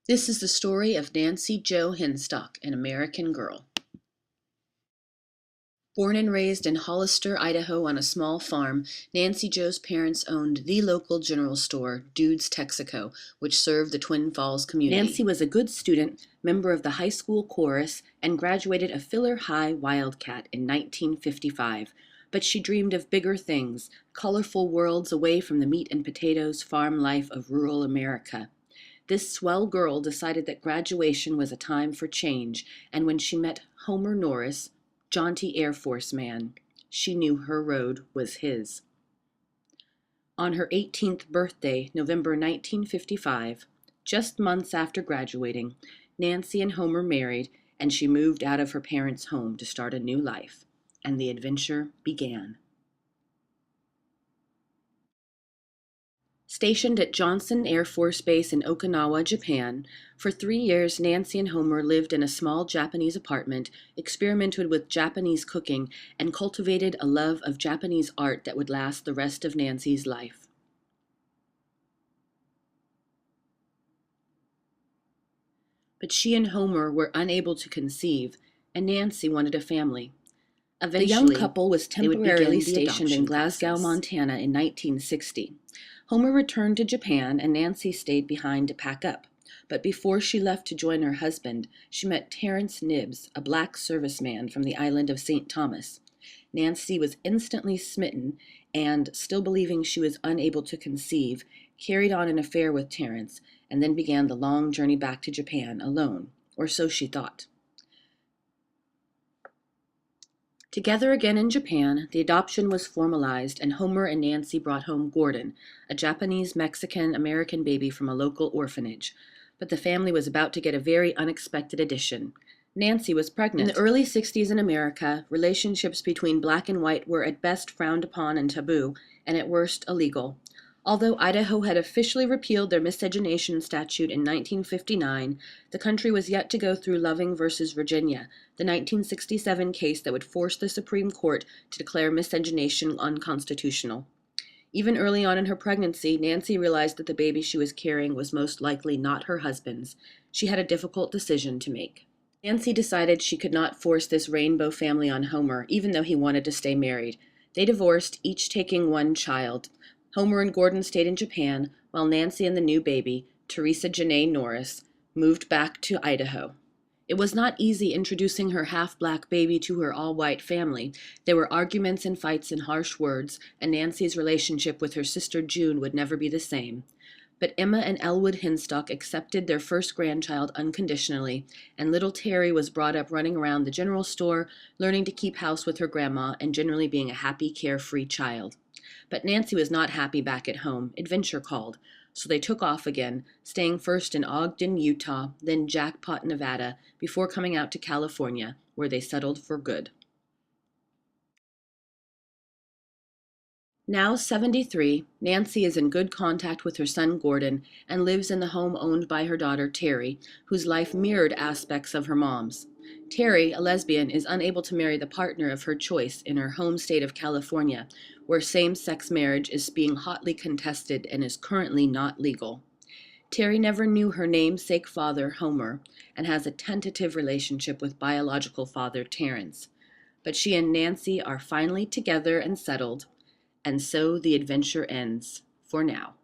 This is the story of Nancy Jo Henstock, an American girl. Born and raised in Hollister, Idaho on a small farm, Nancy Jo's parents owned the local general store, Dude's Texaco, which served the Twin Falls community. Nancy was a good student, member of the high school chorus, and graduated a Filler High Wildcat in 1955. But she dreamed of bigger things, colorful worlds away from the meat and potatoes farm life of rural America. This swell girl decided that graduation was a time for change, and when she met Homer Norris, jaunty Air Force man, she knew her road was his. On her 18th birthday, November 1955, just months after graduating, Nancy and Homer married, and she moved out of her parents' home to start a new life, and the adventure began. Stationed at Johnson Air Force Base in Okinawa, Japan, for 3 years Nancy and Homer lived in a small Japanese apartment, experimented with Japanese cooking, and cultivated a love of Japanese art that would last the rest of Nancy's life. But she and Homer were unable to conceive, and Nancy wanted a family. Eventually, the young couple was temporarily stationed in Glasgow, Montana in 1960. Homer returned to Japan and Nancy stayed behind to pack up. But before she left to join her husband, she met Terrence Nibbs, a black serviceman from the island of St. Thomas. Nancy was instantly smitten and, still believing she was unable to conceive, carried on an affair with Terrence and then began the long journey back to Japan alone, or so she thought. Together again in Japan, the adoption was formalized and Homer and Nancy brought home Gordon, a Japanese-Mexican-American baby from a local orphanage. But the family was about to get a very unexpected addition. Nancy was pregnant. In the early 60s in America, relationships between black and white were at best frowned upon and taboo, and at worst illegal. Although Idaho had officially repealed their miscegenation statute in 1959, the country was yet to go through Loving versus Virginia, the 1967 case that would force the Supreme Court to declare miscegenation unconstitutional. Even early on in her pregnancy, Nancy realized that the baby she was carrying was most likely not her husband's. She had a difficult decision to make. Nancy decided she could not force this rainbow family on Homer, even though he wanted to stay married. They divorced, each taking one child. Homer and Gordon stayed in Japan, while Nancy and the new baby, Teresa Janae Norris, moved back to Idaho. It was not easy introducing her half-black baby to her all-white family. There were arguments and fights and harsh words, and Nancy's relationship with her sister June would never be the same. But Emma and Elwood Henstock accepted their first grandchild unconditionally, and little Terry was brought up running around the general store, learning to keep house with her grandma, and generally being a happy, carefree child. But Nancy was not happy back at home. Adventure called. So they took off again, staying first in Ogden, Utah, then Jackpot, Nevada, before coming out to California, where they settled for good. Now 73, Nancy is in good contact with her son Gordon and lives in the home owned by her daughter Terry, whose life mirrored aspects of her mom's. Terry, a lesbian, is unable to marry the partner of her choice in her home state of California, where same-sex marriage is being hotly contested and is currently not legal. Terry never knew her namesake father, Homer, and has a tentative relationship with biological father, Terrence. But she and Nancy are finally together and settled, and so the adventure ends, for now.